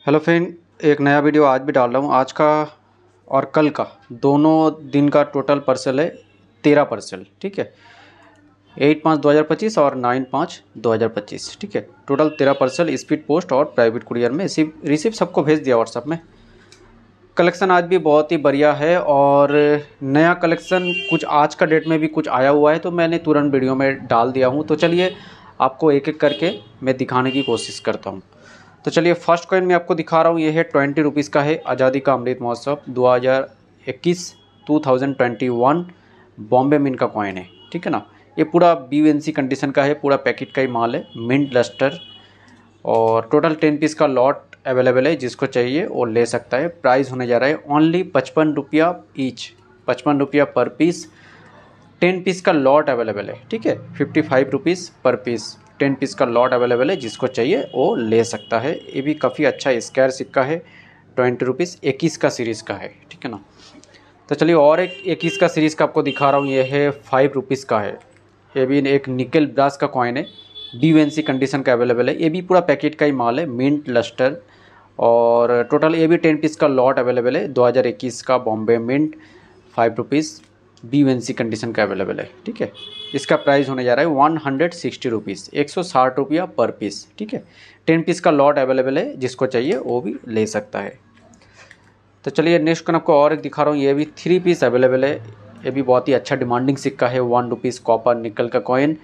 Hello friend, एक नया video आज भी डाल रहा हूँ। आज का और कल का दोनों दिन का टोटल पार्सल है 13 पार्सल। ठीक है, 8/5/2025 और 9/5/2025। ठीक है, टोटल 13 पार्सल स्पीड पोस्ट और प्राइवेट कुरियर में रिसीव सबको भेज दिया व्हाट्सएप में। कलेक्शन आज भी बहुत ही बढ़िया है और नया कलेक्शन कुछ आज का डेट में भी कुछ आया हुआ है, तो मैंने तुरंत वीडियो में डाल दिया हूँ। तो चलिए आपको एक एक करके मैं दिखाने की कोशिश करता हूँ। तो चलिए फर्स्ट कॉइन मैं आपको दिखा रहा हूँ। ये है 20 रुपीज़ का है। आज़ादी का अमृत महोत्सव 2021 बॉम्बे मिंट का कॉइन है। ठीक है ना, ये पूरा BNC कंडीशन का है, पूरा पैकेट का ही माल है, मिंट लस्टर। और टोटल 10 पीस का लॉट अवेलेबल है, जिसको चाहिए वो ले सकता है। प्राइस होने जा रहा है ओनली 55 रुपया ईच, 55 रुपया पर पीस। 10 पीस का लॉट अवेलेबल है। ठीक है, 55 रुपीज़ पर पीस 10 पीस का लॉट अवेलेबल है, जिसको चाहिए वो ले सकता है। ये भी काफ़ी अच्छा स्क्वायर सिक्का है, 20 रुपीज़ 21 का सीरीज़ का है। ठीक है ना, तो चलिए और एक 21 का सीरीज़ का आपको दिखा रहा हूँ। ये है 5 रुपीज़ का है। ये भी एक निकल ब्रास का कॉइन है, BNC कंडीशन का अवेलेबल है। ये भी पूरा पैकेट का ही माल है, मिंट लस्टर। और टोटल ये भी 10 पीस का लॉट अवेलेबल है, 2021 का Bombay mint, 5 rupees BNC condition का अवेलेबल है। ठीक है, इसका प्राइस होने जा रहा है 160 रुपीज़, 160 रुपया पर पीस। ठीक है, 10 पीस का लॉट अवेलेबल है, जिसको चाहिए वो भी ले सकता है। तो चलिए नेक्स्ट कन आपको और एक दिखा रहा हूँ। ये भी 3 पीस अवेलेबल है। ये भी बहुत ही अच्छा डिमांडिंग सिक्का है, 1 रुपीज़ कॉपर निकल का कॉइन,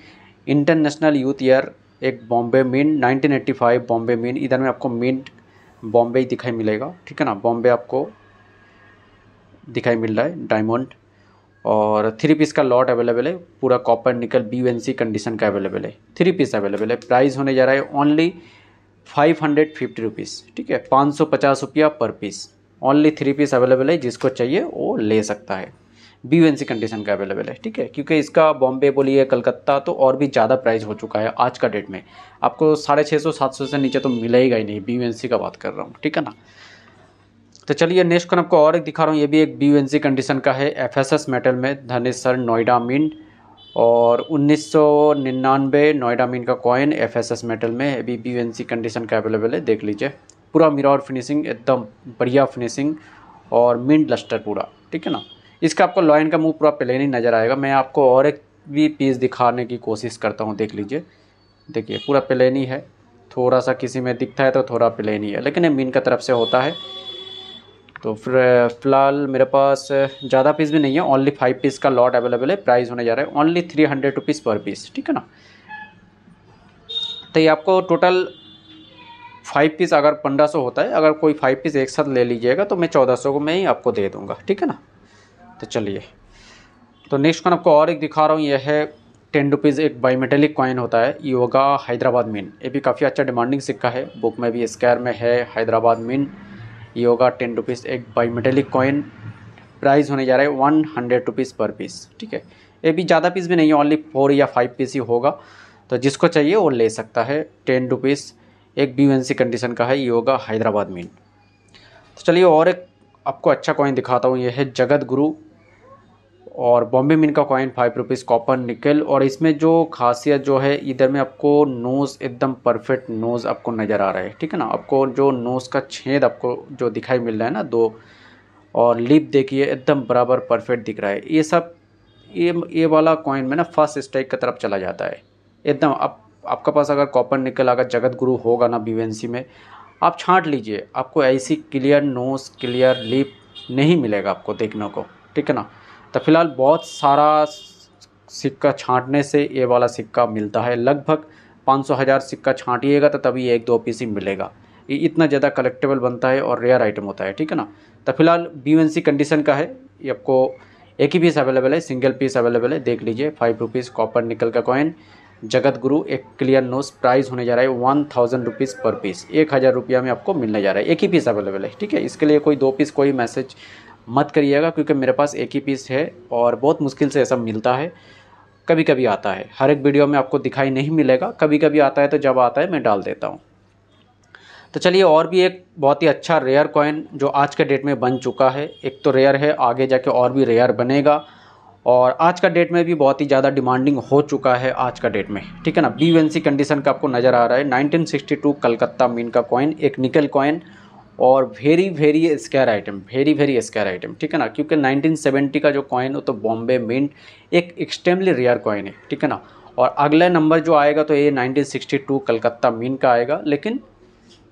इंटरनेशनल यूथ ईयर, एक बॉम्बे मिंट 1985 बॉम्बे मिंट। इधर में आपको मिंट बॉम्बे ही दिखाई मिलेगा। ठीक है ना, बॉम्बे आपको दिखाई मिल रहा है, डायमंड। और 3 पीस का लॉट अवेलेबल है, पूरा कॉपर निकल BNC कंडीशन का अवेलेबल है, 3 पीस अवेलेबल है। प्राइस होने जा रहा है ओनली 550 रुपीज़। ठीक है, 550 रुपया पर पीस। ओनली 3 पीस अवेलेबल है, जिसको चाहिए वो ले सकता है। BNC कंडीशन का अवेलेबल है। ठीक है, क्योंकि इसका बॉम्बे बोलिए कलकत्ता तो और भी ज़्यादा प्राइस हो चुका है आज का डेट में। आपको 650-700 से नीचे तो मिलेगा ही नहीं, BNC का बात कर रहा हूँ। ठीक है ना, तो चलिए नेक्स्ट कौन आपको और एक दिखा रहा हूँ। ये भी एक BNC कंडीशन का है, FSS मेटल में, धनेसर नोएडा मिंट। और 1999 नोएडा मिंट का कॉइन FSS मेटल में, ये भी BNC कंडीशन का अवेलेबल है। देख लीजिए, पूरा मिरर फिनिशिंग, एकदम बढ़िया फिनिशिंग और मिंट लस्टर पूरा। ठीक है ना, इसका आपको लॉयन का मुंह पूरा प्लेन ही नज़र आएगा। मैं आपको और एक भी पीस दिखाने की कोशिश करता हूँ। देख लीजिए, देखिए पूरा प्लेन ही है, थोड़ा सा किसी में दिखता है तो थोड़ा प्लेन ही है, लेकिन ये मिंट की तरफ से होता है। तो फिर फ़िलहाल मेरे पास ज़्यादा पीस भी नहीं है, ओनली 5 पीस का लॉट अवेलेबल है। प्राइस होने जा रहा है ओनली 300 रुपीज़ पर पीस। ठीक है ना, तो ये आपको टोटल 5 पीस अगर 1500 होता है, अगर कोई 5 पीस एक साथ ले लीजिएगा तो मैं 1400 को मैं ही आपको दे दूँगा। ठीक है ना, तो चलिए तो नेक्स्ट कॉइन आपको और एक दिखा रहा हूँ। यह है 10 रुपीज़, एक बाईमेटेलिक कॉइन होता है, योगा हैदराबाद मिंट। ये भी काफ़ी अच्छा डिमांडिंग सिक्का है, बुक में भी स्क्वायर में है, हैदराबाद मिंट योगा 10 रुपीज़, एक बाईमेटेलिक कॉइन। प्राइस होने जा रहा है 100 रुपीज़ पर पीस। ठीक है, ये भी ज़्यादा पीस भी नहीं है, ओनली 4 या 5 पीस ही होगा, तो जिसको चाहिए वो ले सकता है। 10 रुपीज़, एक BNC कंडीशन का है, योगा हैदराबाद मिंट। तो चलिए और एक आपको अच्छा कॉइन दिखाता हूँ। ये है जगत गुरु और बॉम्बे मिंट का कॉइन, 5 रुपीज़ कॉपर निकल। और इसमें जो खासियत जो है, इधर में आपको नोज़ एकदम परफेक्ट नोज़ आपको नज़र आ रहा है। ठीक है ना, आपको जो नोज़ का छेद आपको जो दिखाई मिल रहा है ना, 2, और लिप देखिए एकदम बराबर परफेक्ट दिख रहा है। ये सब ये वाला कॉइन में ना फर्स्ट स्ट्राइक की तरफ चला जाता है एकदम। आपका पास अगर कॉपर निकल अगर जगत गुरु होगा ना BNC में, आप छांट लीजिए, आपको ऐसी क्लियर नोज़ क्लियर लिप नहीं मिलेगा आपको देखने को। ठीक है ना, तो फिलहाल बहुत सारा सिक्का छांटने से ये वाला सिक्का मिलता है। लगभग 500,000 सिक्का छांटिएगा तो तभी 1-2 पीस ही मिलेगा। ये इतना ज़्यादा कलेक्टेबल बनता है और रेयर आइटम होता है। ठीक है ना, तो फिलहाल BNC कंडीशन का है, ये आपको एक ही पीस अवेलेबल है, सिंगल पीस अवेलेबल है। देख लीजिए, 5 रुपीज़ कॉपर निकल का कॉइन, जगत गुरु, एक क्लियर नोज। प्राइस होने जा रहा है 1000 रुपीज़ पर पीस, 1000 रुपया में आपको मिलने जा रहा है। एक ही पीस अवेलेबल है। ठीक है, इसके लिए कोई 2 पीस कोई मैसेज मत करिएगा, क्योंकि मेरे पास एक ही पीस है और बहुत मुश्किल से ऐसा मिलता है। कभी कभी आता है, हर एक वीडियो में आपको दिखाई नहीं मिलेगा, कभी कभी आता है, तो जब आता है मैं डाल देता हूँ। तो चलिए और भी एक बहुत ही अच्छा रेयर कॉइन जो आज के डेट में बन चुका है। एक तो रेयर है, आगे जाके और भी रेयर बनेगा, और आज का डेट में भी बहुत ही ज़्यादा डिमांडिंग हो चुका है आज का डेट में। ठीक है ना, BNC कंडीशन का आपको नज़र आ रहा है, 1962 कलकत्ता मिंट का कॉइन, एक निकल कॉइन, और very very scare item, very very scare item, ठीक है ना, क्योंकि 1970 का जो कॉइन हो तो बॉम्बे मिंट एक एक्सट्रीमली रेयर कॉइन है, ठीक है ना। और अगला नंबर जो आएगा तो ये 1962 कलकत्ता मिंट का आएगा, लेकिन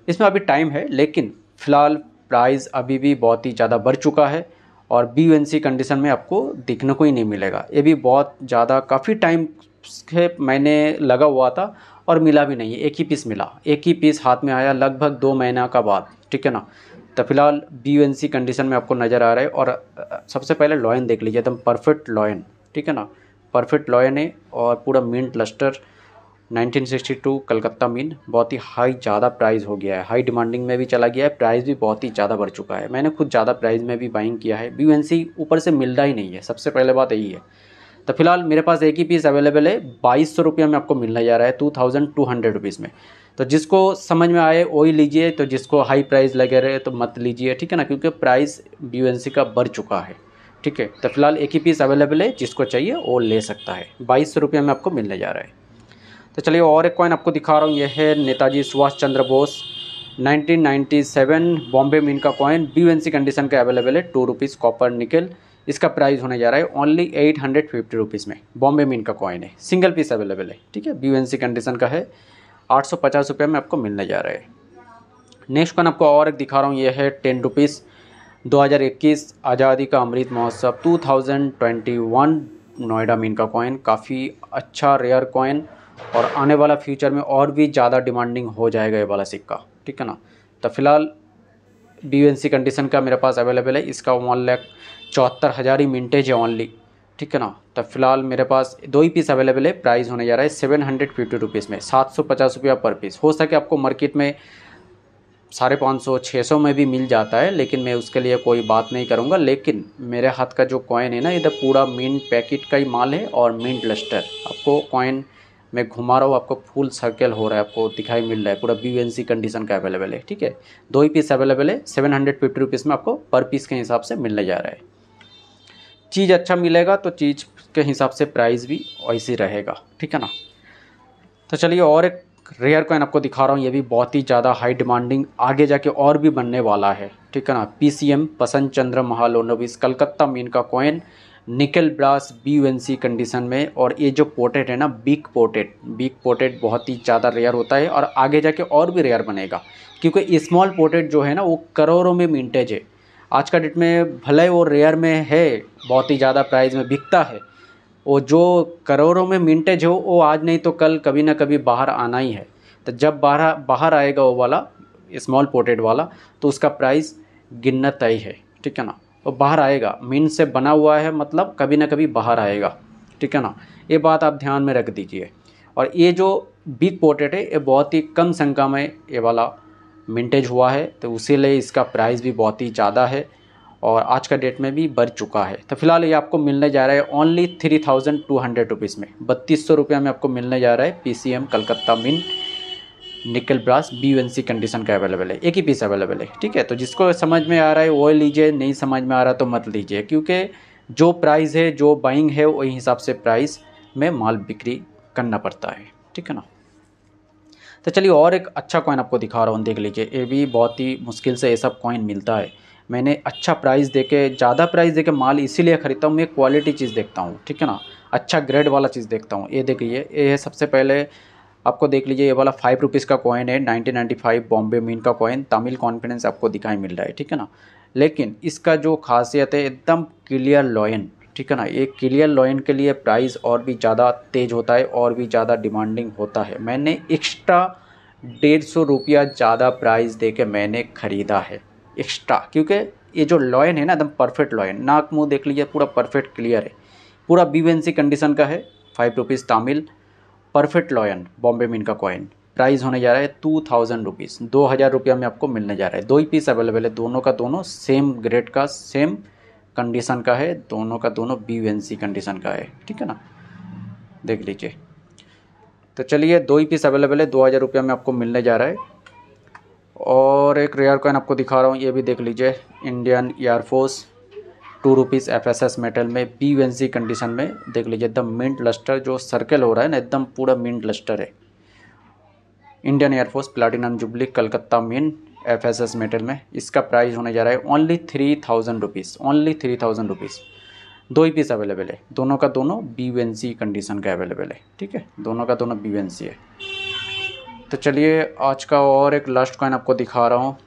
इसमें अभी टाइम है, लेकिन फ़िलहाल प्राइस अभी भी बहुत ही ज़्यादा बढ़ चुका है और BUNC कंडीशन में आपको दिखने को ही नहीं मिलेगा। ये भी बहुत ज़्यादा काफ़ी टाइम से मैंने लगा हुआ था और मिला भी नहीं है, एक ही पीस मिला, एक ही पीस हाथ में आया लगभग 2 महीना का बाद, ठीक है ना। तो फिलहाल BUNC कंडीशन में आपको नज़र आ रहा है। और सबसे पहले लॉयन देख लीजिए, एकदम परफेक्ट लॉयन, ठीक है ना, परफेक्ट लॉयन है और पूरा मिंट लस्टर 1962 कलकत्ता मिंट। बहुत ही हाई ज़्यादा प्राइस हो गया है, हाई डिमांडिंग में भी चला गया है, प्राइस भी बहुत ही ज़्यादा बढ़ चुका है। मैंने खुद ज़्यादा प्राइस में भी बाइंग किया है, BUNC ऊपर से मिल रहा ही नहीं है, सबसे पहले बात यही है। तो फिलहाल मेरे पास एक ही पीस अवेलेबल है, 2200 रुपये में आपको मिलने जा रहा है, 2200 रुपीज़ में। तो जिसको समझ में आए वही लीजिए, तो जिसको हाई प्राइस लगे रहे तो मत लीजिए, ठीक है ना, क्योंकि प्राइस BUNC का बढ़ चुका है, ठीक है। तो फिलहाल एक ही पीस अवेलेबल है, जिसको चाहिए वो ले सकता है, 2200 रुपये में आपको मिलने जा रहा है। तो चलिए और एक कॉइन आपको दिखा रहा हूँ, यह है नेताजी सुभाष चंद्र बोस 1997 बॉम्बे मिंट का कॉइन, BUNC कंडीशन का अवेलेबल है, 2 रुपीज़ कॉपर निकल। इसका प्राइस होने जा रहा है ओनली 850 रुपीज़ में। बॉम्बे मिंट का कॉइन है, सिंगल पीस अवेलेबल है, ठीक है, BUNC कंडीशन का है, 850 रुपये में आपको मिलने जा रहा है। नेक्स्ट कॉइन आपको और एक दिखा रहा हूँ, यह है 10 रुपीज़ 2021 आज़ादी का अमृत महोत्सव 2021 नोएडा मिंट का कॉइन। काफ़ी अच्छा रेयर कॉइन और आने वाला फ्यूचर में और भी ज़्यादा डिमांडिंग हो जाएगा ये वाला सिक्का, ठीक है ना। तो फिलहाल BUNC कंडीशन का मेरे पास अवेलेबल है, इसका 1,74,000 ही मिंटेज है ओनली, ठीक है ना। तो फिलहाल मेरे पास 2 ही पीस अवेलेबल है, प्राइस होने जा रहा है 750 रुपीज़ में, 750 रुपया पर पीस। हो सके आपको मार्केट में 550 600 में भी मिल जाता है, लेकिन मैं उसके लिए कोई बात नहीं करूँगा। लेकिन मेरे हाथ का जो कॉइन है ना, इधर पूरा मिंट पैकेट का ही माल है और मिंट लस्टर। आपको कॉइन मैं घुमा रहा हूँ, आपको फुल सर्कल हो रहा है, आपको दिखाई मिल रहा है, पूरा BUNC कंडीशन का अवेलेबल है, ठीक है। 2 ही पीस अवेलेबल है, 750 रुपीज़ में आपको पर पीस के हिसाब से मिलने जा रहा है। चीज़ अच्छा मिलेगा तो चीज़ के हिसाब से प्राइस भी वैसे रहेगा, ठीक है ना। तो चलिए और एक रेयर कॉइन आपको दिखा रहा हूँ, ये भी बहुत ही ज़्यादा हाई डिमांडिंग आगे जाके और भी बनने वाला है, ठीक है ना। PCM बसंत चंद्र महालनोबिस कलकत्ता मिंट का कॉइन, निकल ब्रास BUNC कंडीशन में। और ये जो पोर्ट्रेट है ना, बिग पोर्ट्रेट बहुत ही ज़्यादा रेयर होता है और आगे जाके और भी रेयर बनेगा, क्योंकि स्मॉल पोर्ट्रेट जो है ना वो करोड़ों में मिंटेज है। आज का डेट में भले वो रेयर में है, बहुत ही ज़्यादा प्राइस में बिकता है, वो जो करोड़ों में मिंटेज हो वो आज नहीं तो कल कभी ना कभी बाहर आना ही है। तो जब बाहर आएगा वो वाला स्मॉल पोर्ट्रेट वाला, तो उसका प्राइस गिनना तय है, ठीक है ना। वो बाहर आएगा, मिंट से बना हुआ है मतलब कभी ना कभी बाहर आएगा, ठीक है ना, ये बात आप ध्यान में रख दीजिए। और ये जो बिग पोर्ट्रेट है ये बहुत ही कम संख्या में ये वाला मिंटेज हुआ है, तो इसीलिए इसका प्राइस भी बहुत ही ज़्यादा है और आज का डेट में भी बढ़ चुका है। तो फिलहाल ये आपको मिलने जा रहा है ओनली 3200 रुपीज़ में, 3200 रुपये में आपको मिलने जा रहा है। PCM कलकत्ता मिंट निकल ब्रास BUNC कंडीशन का अवेलेबल है, एक ही पीस अवेलेबल है, ठीक है। तो जिसको समझ में आ रहा है वो लीजिए, नहीं समझ में आ रहा तो मत लीजिए, क्योंकि जो प्राइस है, जो बाइंग है, वही हिसाब से प्राइस में माल बिक्री करना पड़ता है, ठीक है ना। तो चलिए और एक अच्छा कॉइन आपको दिखा रहा हूँ, देख लीजिए। ये भी बहुत ही मुश्किल से ये सब कॉइन मिलता है। मैंने अच्छा प्राइस देके, ज़्यादा प्राइस देके माल इसीलिए ख़रीदता हूँ, मैं क्वालिटी चीज़ देखता हूँ, ठीक है ना, अच्छा ग्रेड वाला चीज़ देखता हूँ। ये देखिए, ये है सबसे पहले आपको देख लीजिए, ये वाला 5 रुपीज़ का कॉइन है, 1995 बॉम्बे मिंट का कॉइन, तमिल कॉन्फिडेंस आपको दिखाई मिल रहा है, ठीक है ना। लेकिन इसका जो खासियत है एकदम क्लियर लॉयन, ठीक है ना। ये क्लियर लॉयन के लिए प्राइस और भी ज़्यादा तेज़ होता है और भी ज़्यादा डिमांडिंग होता है। मैंने एक्स्ट्रा 150 रुपया ज़्यादा प्राइस दे के मैंने ख़रीदा है एक्स्ट्रा, क्योंकि ये जो लॉयन है ना एकदम परफेक्ट लॉयन, नाक मुँह देख लीजिए पूरा परफेक्ट क्लियर है, पूरा BUNC कंडीशन का है। 5 rupees Tamil perfect lion Bombay mint का कॉइन, प्राइस होने जा रहा है 2000 रुपीज़, 2000 रुपया में आपको मिलने जा रहा है। 2 ही पीस अवेलेबल है, दोनों का दोनों सेम ग्रेड का, सेम कंडीशन का है, दोनों का दोनों BUNC कंडीशन का है, ठीक है ना, देख लीजिए। तो चलिए 2 ही पीस अवेलेबल है, 2000 रुपया में आपको मिलने जा रहा है। और एक रेयर कॉइन आपको दिखा रहा हूँ, ये भी देख लीजिए, Indian air force 2 rupees FSS metal में, BUNC कंडीशन में, देख लीजिए एकदम मिंट लस्टर, जो सर्कल हो रहा है ना एकदम पूरा मिंट लस्टर है। Indian Air Force platinum jubilee Calcutta mint FSS metal में। इसका प्राइस होने जा रहा है ओनली 3000 रुपीज़, ओनली 3000 रुपीज़। 2 ही पीस अवेलेबल है, दोनों का दोनों BVNC कंडीशन का अवेलेबल है, ठीक है, दोनों का दोनों BVNC है। तो चलिए आज का और एक लास्ट कॉइन आपको दिखा रहा हूँ।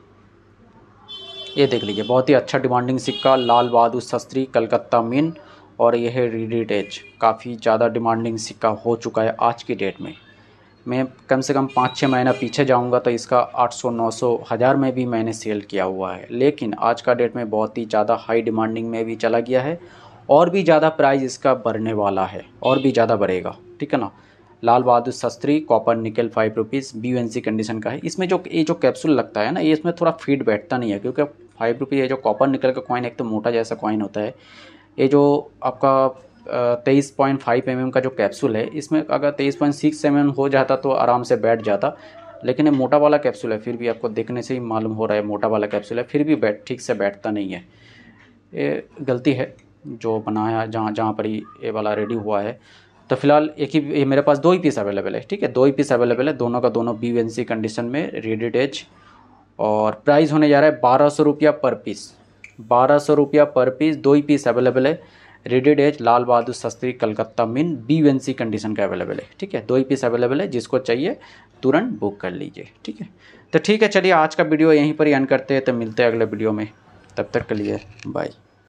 ये देख लीजिए, बहुत ही अच्छा डिमांडिंग सिक्का, लाल बहादुर शास्त्री कलकत्ता मिन, और यह है रीडेड एज। काफ़ी ज़्यादा डिमांडिंग सिक्का हो चुका है आज की डेट में। मैं कम से कम 5-6 महीना पीछे जाऊंगा तो इसका 800, 900, 1000 में भी मैंने सेल किया हुआ है, लेकिन आज का डेट में बहुत ही ज़्यादा हाई डिमांडिंग में भी चला गया है, और भी ज़्यादा प्राइस इसका बढ़ने वाला है, और भी ज़्यादा बढ़ेगा, ठीक है ना। Lal Bahadur Shastri copper nickel 5 rupees, BVNC condition का है। इसमें जो ये जो कैप्सूल लगता है ना, ये इसमें थोड़ा फिट बैठता नहीं है, क्योंकि 5 रुपये ये जो कॉपर निकल का कॉइन एक तो मोटा जैसा कॉइन होता है। ये जो आपका 23.5 mm का जो कैप्सूल है, इसमें अगर 23.6 mm हो जाता तो आराम से बैठ जाता, लेकिन ये मोटा वाला कैप्सूल है, फिर भी आपको देखने से ही मालूम हो रहा है मोटा वाला कैप्सूल है, फिर भी ठीक से बैठता नहीं है। ये गलती है जो बनाया, जहाँ पर ही ये वाला रेडी हुआ है। तो फिलहाल एक ही, ये मेरे पास 2 ही पीस अवेलेबल है, ठीक है, 2 ही पीस अवेलेबल है, दोनों का दोनों BVNC कंडीशन में रेडेड एज। और प्राइस होने जा रहा है 1200 रुपया पर पीस, 1200 रुपया पर पीस। 2 ही पीस अवेलेबल है, रेडेड एज लाल बहादुर शास्त्री कलकत्ता मिन, BVNC कंडीशन का अवेलेबल है, ठीक है, 2 ही पीस अवेलेबल है। जिसको चाहिए तुरंत बुक कर लीजिए, ठीक है। तो ठीक है, चलिए आज का वीडियो यहीं पर ही एंड करते हैं, तो मिलते हैं अगले वीडियो में, तब तक के लिए बाय।